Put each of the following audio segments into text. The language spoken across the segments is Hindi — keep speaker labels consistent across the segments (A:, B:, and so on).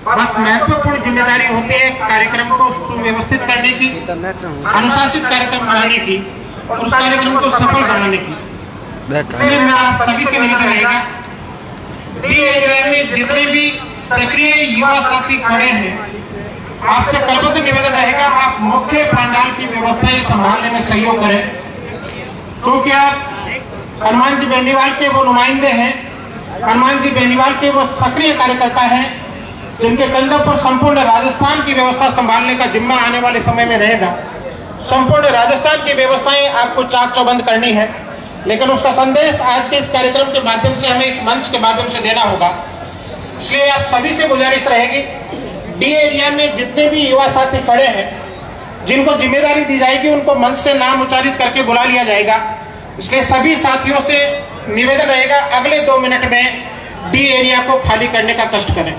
A: बहुत महत्वपूर्ण जिम्मेदारी होती है कार्यक्रम को सुव्यवस्थित करने की, अनुशासित कार्यक्रम बनाने की और उस कार्यक्रम को सफल बनाने की। इसलिए मैं आप सभी से निवेदन रहेगा, डी एरिया में जितने भी सक्रिय युवा साथी खड़े हैं, आपसे करबद्ध निवेदन रहेगा आप मुख्य पंडाल की व्यवस्थाएं संभालने में सहयोग करें, क्योंकि आप हनुमान जी बेनीवाल के वो नुमाइंदे हैं, हनुमान जी बेनीवाल के वो सक्रिय कार्यकर्ता हैं जिनके कंधों पर संपूर्ण राजस्थान की व्यवस्था संभालने का जिम्मा आने वाले समय में रहेगा। संपूर्ण राजस्थान की व्यवस्थाएं आपको चाक चौबंद करनी है, लेकिन उसका संदेश आज के इस कार्यक्रम के माध्यम से हमें इस मंच के माध्यम से देना होगा। इसलिए आप सभी से गुजारिश रहेगी, डी एरिया में जितने भी युवा साथी खड़े हैं, जिनको जिम्मेदारी दी जाएगी उनको मंच से नाम उच्चारित करके बुला लिया जाएगा। इसलिए सभी साथियों से निवेदन रहेगा, अगले 2 मिनट में डी एरिया को खाली करने का कष्ट करें।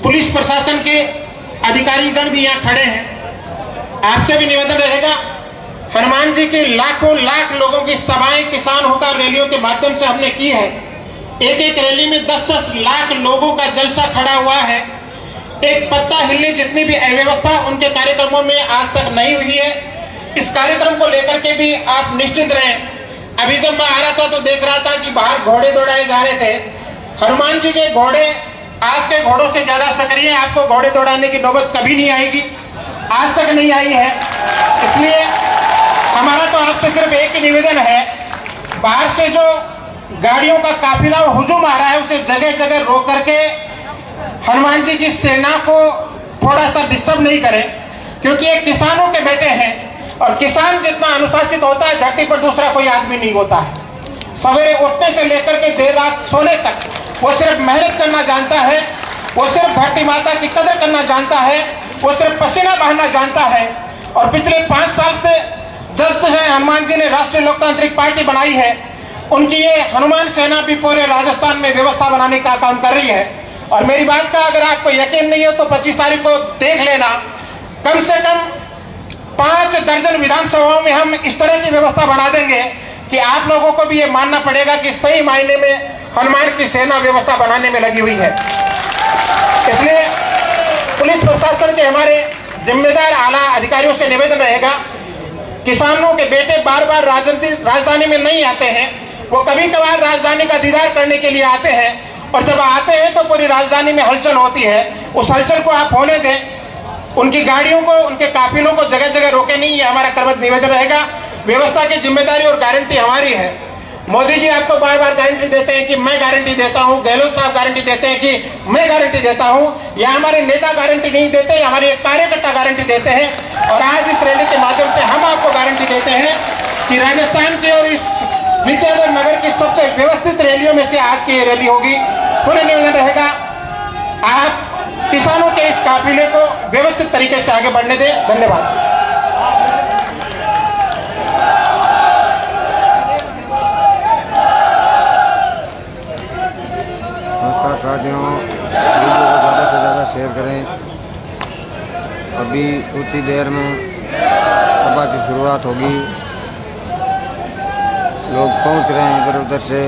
A: पुलिस प्रशासन के अधिकारीगण भी यहाँ खड़े हैं, आपसे भी निवेदन रहेगा, हनुमान जी के लाखों लाख लोगों की सभाएं किसान होकर रैलियों के माध्यम से हमने की है। एक एक रैली में 10-10 लाख लोगों का जलसा खड़ा हुआ है। एक पत्ता हिलने जितनी भी अव्यवस्था उनके कार्यक्रमों में आज तक नहीं हुई है। इस कार्यक्रम को लेकर के भी आप निश्चिंत रहें। अभी जब मैं आ रहा था तो देख रहा था कि बाहर घोड़े दौड़ाए जा रहे थे। हनुमान जी के घोड़े आपके घोड़ों से ज्यादा सक्रिय, आपको घोड़े दौड़ाने की नौबत कभी नहीं आएगी, आज तक नहीं आई है। इसलिए हमारा तो आपसे सिर्फ एक ही निवेदन है, बाहर से जो गाड़ियों का काफिला हुजूम आ रहा है उसे जगह जगह रोक करके हनुमान जी की सेना को थोड़ा सा डिस्टर्ब नहीं करें, क्योंकि ये किसानों के बेटे हैं और किसान जितना अनुशासित होता है धरती पर दूसरा कोई आदमी नहीं होता है। सवेरे उठने से लेकर के देर रात सोने तक वो सिर्फ मेहनत करना जानता है, वो सिर्फ धरती माता की कदर करना जानता है, वो सिर्फ पसीना बहाना जानता है। और पिछले 5 साल से जब से हनुमान जी ने राष्ट्रीय लोकतांत्रिक पार्टी बनाई है, उनकी ये हनुमान सेना भी पूरे राजस्थान में व्यवस्था बनाने का काम कर रही है। और मेरी बात का अगर आपको यकीन नहीं हो तो 25 तारीख को देख लेना, कम से कम 5 दर्जन विधानसभाओं में हम इस तरह की व्यवस्था बना देंगे कि आप लोगों को भी ये मानना पड़ेगा कि सही मायने में हनुमान की सेना व्यवस्था बनाने में लगी हुई है। इसलिए पुलिस प्रशासन के हमारे जिम्मेदार आला अधिकारियों से निवेदन रहेगा, किसानों के बेटे बार बार राजधानी में नहीं आते हैं, वो कभी कभार राजधानी का दीदार करने के लिए आते हैं और जब आते हैं तो पूरी राजधानी में हलचल होती है। उस हलचल को आप होने दें, उनकी गाड़ियों को, उनके काफिलों को जगह जगह रोके नहीं, ये हमारा करबद्ध निवेदन रहेगा। व्यवस्था की जिम्मेदारी और गारंटी हमारी है। मोदी जी आपको बार बार गारंटी देते हैं कि मैं गारंटी देता हूं, गहलोत साहब गारंटी देते हैं कि मैं गारंटी देता हूं, या हमारे नेता गारंटी नहीं देते, हमारे कार्यकर्ता गारंटी देते हैं। और आज इस रैली के माध्यम से हम आपको गारंटी देते हैं कि राजस्थान की और इस विद्याधर नगर की सबसे व्यवस्थित रैलियों में से आज की ये रैली होगी। पूरे निवेदन रहेगा, आप किसानों के इस काफिले को व्यवस्थित तरीके से आगे बढ़ने दें। धन्यवाद।
B: नमस्कार साथियों, वीडियो को ज़्यादा से ज़्यादा शेयर करें। अभी कुछ ही देर में सभा की शुरुआत होगी, लोग पहुंच रहे हैं इधर उधर से।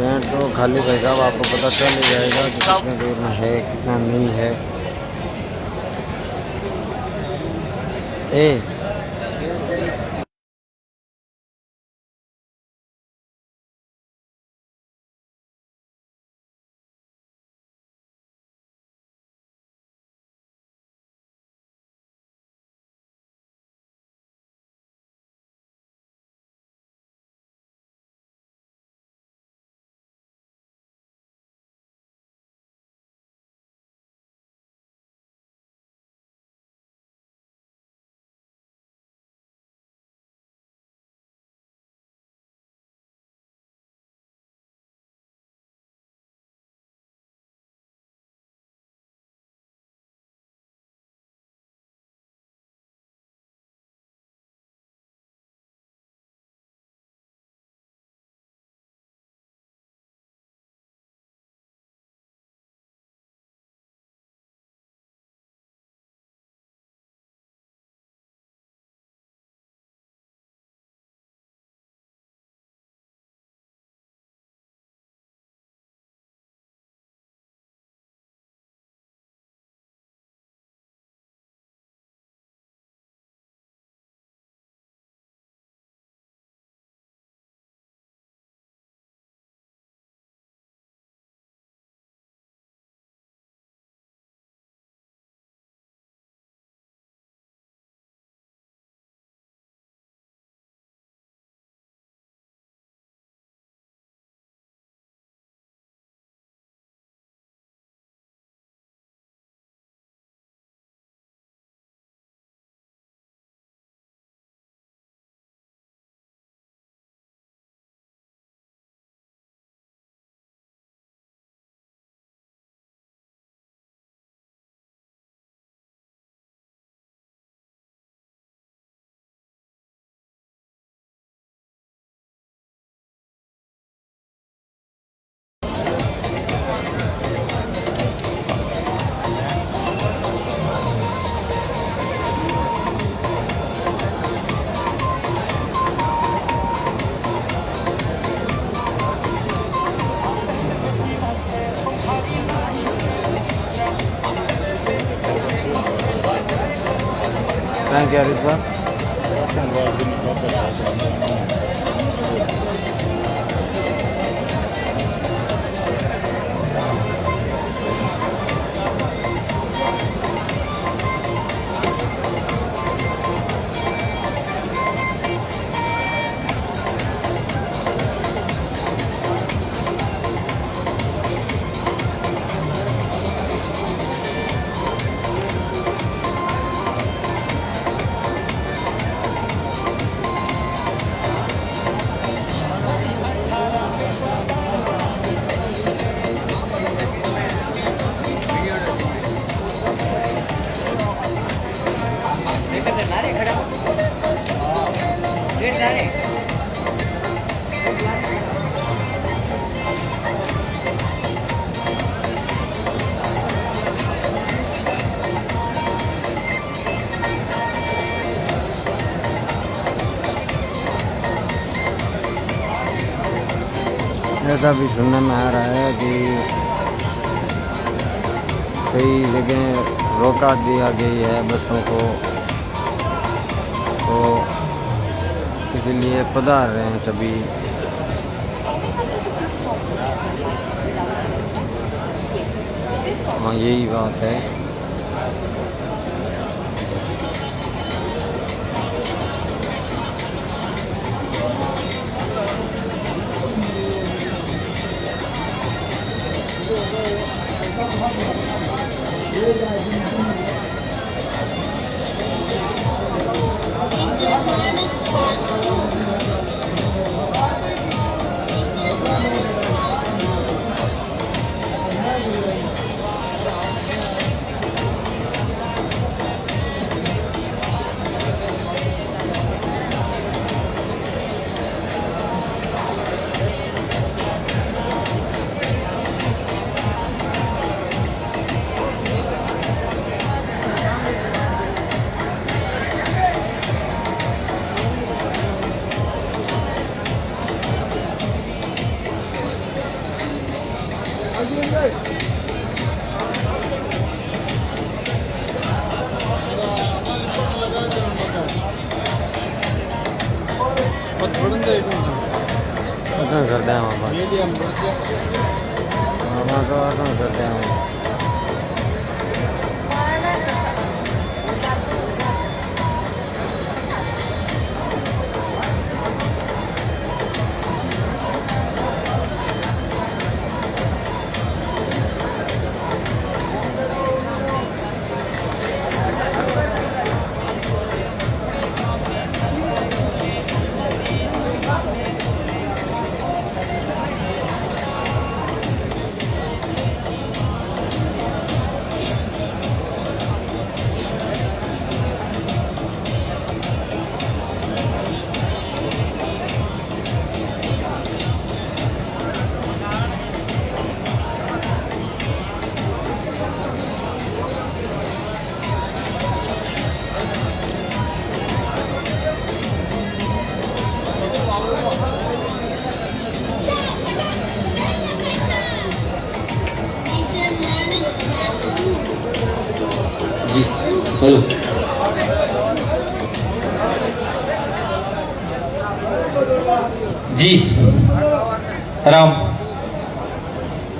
B: टेंट तो खाली भाई साहब आपको पता चल ही जाएगा कि कितने दूर में है कितना नहीं है। ए थैंक यू रिश्वा। ऐसा भी सुनने में आ रहा है कि कई जगह रोका दिया गई है बसों को, तो इसलिए पधार रहे हैं सभी। हाँ यही बात है। आगे करते हैं वहाँ तो आगे करते हैं।
C: जी हेलो। जी राम।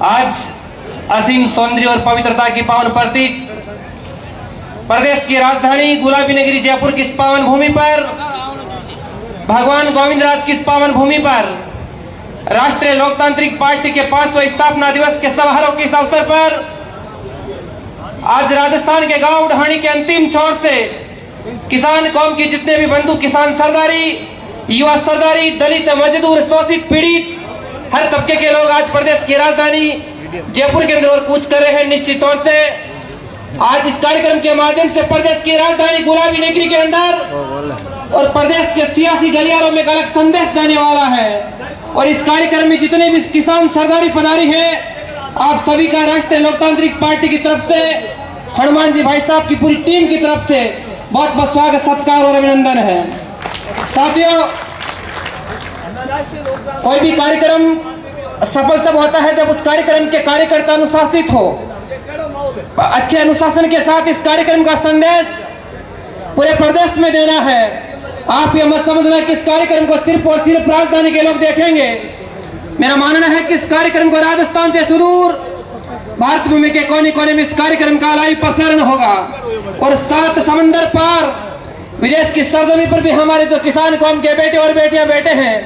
C: आज असीम सौंदर्य और पवित्रता की पावन प्रतीक प्रदेश की राजधानी गुलाबी नगरी जयपुर की इस पावन भूमि पर, भगवान गोविंदराज की इस पावन भूमि पर राष्ट्रीय लोकतांत्रिक पार्टी के 5वें स्थापना दिवस के समारोह के इस अवसर पर आज राजस्थान के गांव ढाणी के अंतिम छोर से किसान कौम के जितने भी बंधु, किसान सरदारी, युवा सरदारी, दलित, मजदूर, शोषित, पीड़ित, हर तबके के लोग आज प्रदेश की राजधानी जयपुर के अंदर कूच कर रहे हैं। निश्चित तौर से आज इस कार्यक्रम के माध्यम से प्रदेश की राजधानी गुलाबी नगरी के अंदर और प्रदेश के सियासी गलियारों में एक अलग संदेश जाने वाला है। और इस कार्यक्रम में जितने भी किसान सरदारी पधारी है, आप सभी का राष्ट्रीय लोकतांत्रिक पार्टी की तरफ से, हनुमान जी भाई साहब की पूरी टीम की तरफ से बहुत बहुत स्वागत, सत्कार और अभिनंदन है। साथियों, कोई भी कार्यक्रम सफल तब होता है जब उस कार्यक्रम के कार्यकर्ता अनुशासित हो। अच्छे अनुशासन के साथ इस कार्यक्रम का संदेश पूरे प्रदेश में देना है। आप ये मत समझना कि इस कार्यक्रम को सिर्फ और सिर्फ राजधानी के लोग देखेंगे। मेरा मानना है कि इस कार्यक्रम को राजस्थान से सुदूर भारत भूमि के कोने कोने में इस कार्यक्रम का लाइव प्रसारण होगा और 7 समंदर पार विदेश की सरजमी पर भी हमारे जो किसान कौम के बेटे और बेटियां बैठे हैं,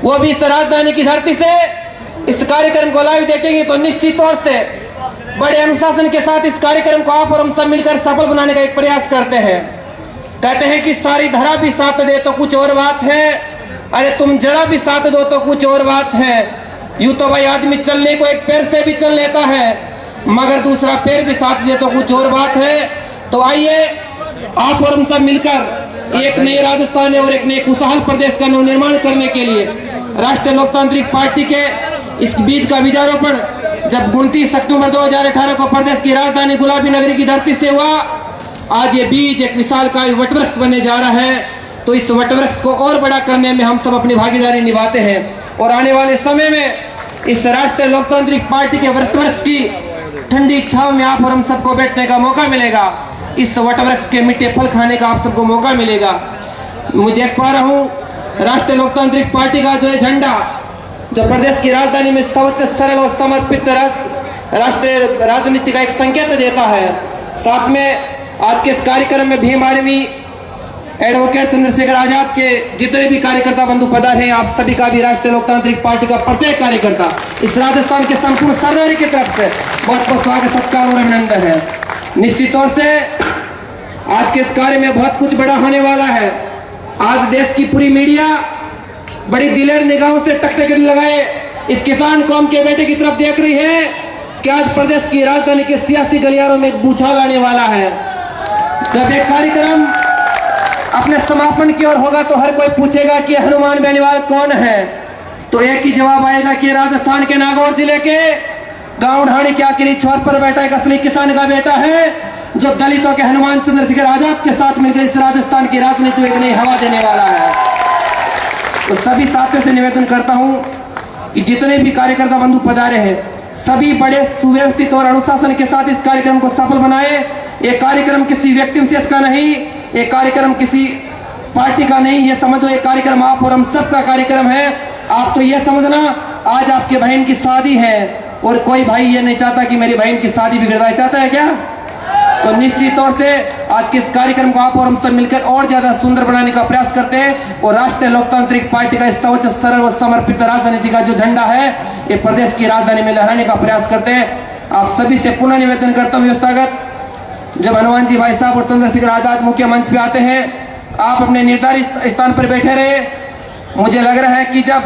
C: वो भी इस राजधानी की धरती से इस कार्यक्रम को लाइव देखेंगे। तो निश्चित तौर से बड़े अनुशासन के साथ इस कार्यक्रम को आप और हम सब मिलकर सफल बनाने का एक प्रयास करते हैं। कहते हैं कि सारी धरा भी साथ दे तो कुछ और बात है, अरे तुम जरा भी साथ दो तो कुछ और बात है। यूं तो भाई आदमी चलने को एक पैर से भी चल लेता है, मगर दूसरा पैर भी साथ दे तो कुछ और बात है। तो आइए आप और हम सब मिलकर एक नए राजस्थान और एक नए खुशहाल प्रदेश का नवनिर्माण करने के लिए राष्ट्रीय लोकतांत्रिक पार्टी के इस बीज का बीजारोपण जब 29 अक्टूबर 2018 को प्रदेश की राजधानी गुलाबी नगरी की धरती से हुआ, आज ये बीज एक विशालकाय वटवृक्ष बनने जा रहा है। तो इस वटवृक्ष को और बड़ा करने में हम सब अपनी भागीदारी निभाते हैं और आने वाले समय में इस राष्ट्रीय लोकतांत्रिक पार्टी के वटवृक्ष की ठंडी छांव में आप और हम सबको बैठने का मौका मिलेगा। इस वटवृक्ष के मीठे फल खाने का आप सबको मौका मिलेगा। मैं देख पा रहा हूँ राष्ट्रीय लोकतांत्रिक पार्टी का जो है झंडा, जो प्रदेश की राजधानी में सबसे सरल और समर्पित राष्ट्रीय राजनीति का एक संकेत देता है। साथ में आज के इस कार्यक्रम में भीम आर्मी एडवोकेट चंद्रशेखर आजाद के जितने भी कार्यकर्ता बंधु पधारे हैं, आप सभी का भी राष्ट्रीय लोकतांत्रिक पार्टी का प्रत्येक कार्यकर्ता इस राजस्थान के संपूर्ण सरदारी की तरफ से बहुत बहुत स्वागत, सत्कार और अभिनंदन है। निश्चित तौर से आज के इस कार्य में बहुत कुछ बड़ा होने वाला है। आज देश की पूरी मीडिया बड़ी दिलेर निगाहों से टकटकी लगाए इस किसान कौम के बेटे की तरफ देख रही है कि आज प्रदेश की राजधानी के सियासी गलियारों में एक बूछार आने वाला है। जब एक कार्यक्रम अपने समापन की ओर होगा तो हर कोई पूछेगा कि हनुमान बेनीवाल कौन है, तो एक ही जवाब आएगा कि राजस्थान के नागौर जिले के गांव ढाणी के आखिरी छोर पर बैठा एक असली किसान का बेटा है, जो दलितों के हनुमान चंद्रशेखर आजाद के साथ मिलकर इस राजस्थान की राजनीति को एक नई हवा देने वाला है। तो सभी साथियों से निवेदन करता हूं कि जितने भी कार्यकर्ता बंधु पधारे हैं, सभी बड़े सुव्यवस्थित और अनुशासन के साथ इस कार्यक्रम को सफल बनाए। ये कार्यक्रम किसी व्यक्ति विशेष का नहीं, ये कार्यक्रम किसी पार्टी का नहीं, ये समझो ये कार्यक्रम आप और हम सब का कार्यक्रम है। आप तो ये समझना आज आपके बहन की शादी है और कोई भाई ये नहीं चाहता कि मेरी बहन की शादी बिगड़ जाए, चाहता है क्या? तो निश्चित तौर से आज के इस कार्यक्रम को आप और हम सब मिलकर और ज्यादा सुंदर बनाने का प्रयास करते हैं और राष्ट्रीय लोकतांत्रिक पार्टी का इस सर्वोच्च सरल व समर्पित राजनीति का जो झंडा है ये प्रदेश की राजधानी में लहराने का प्रयास करते हैं। आप सभी से पुनः निवेदन करता हूँ व्यवस्थागत जब हनुमान जी भाई साहब और चंद्रशेखर आजाद मुख्य मंच पे आते हैं आप अपने निर्धारित स्थान पर बैठे रहे। मुझे लग रहा है कि जब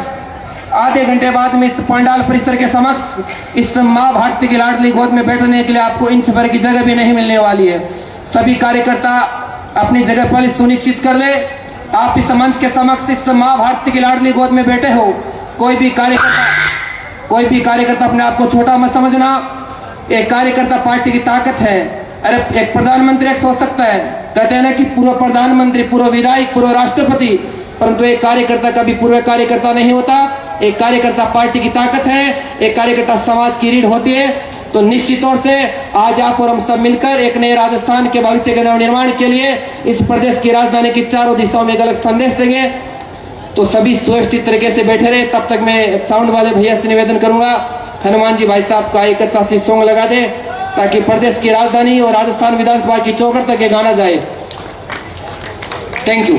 C: आधे घंटे बाद में इस पंडाल परिसर के समक्ष इस माँ भारती की लाडली गोद में बैठने के लिए आपको इंच भर की जगह भी नहीं मिलने वाली है। सभी कार्यकर्ता अपनी जगह पर सुनिश्चित कर ले। आप इस मंच के समक्ष इस माँ भारती की लाडली गोद में बैठे हो। कोई भी कार्यकर्ता अपने आप को छोटा मत समझना। एक कार्यकर्ता पार्टी की ताकत है। अरे एक प्रधानमंत्री हो सकता है, कहते हैं ना कि पूर्व प्रधानमंत्री, पूर्व विधायक, पूर्व राष्ट्रपति, परंतु एक कार्यकर्ता कभी पूर्व कार्यकर्ता नहीं होता। एक कार्यकर्ता पार्टी की ताकत है, एक कार्यकर्ता समाज की रीढ़ होती है। तो निश्चित तौर से आज आप और हम सब मिलकर एक नए राजस्थान के भविष्य के नवनिर्माण के लिए इस प्रदेश की राजधानी की चारों दिशाओं में एक अलग संदेश देंगे। तो सभी सुव्यवस्थित तरीके से बैठे रहे। तब तक मैं साउंड वाले भैया से निवेदन करूंगा हनुमान जी भाई साहब का एक अच्छा सी सॉन्ग लगा दे ताकि प्रदेश की राजधानी और राजस्थान विधानसभा की चौखट तक ये गाना जाए। Thank you.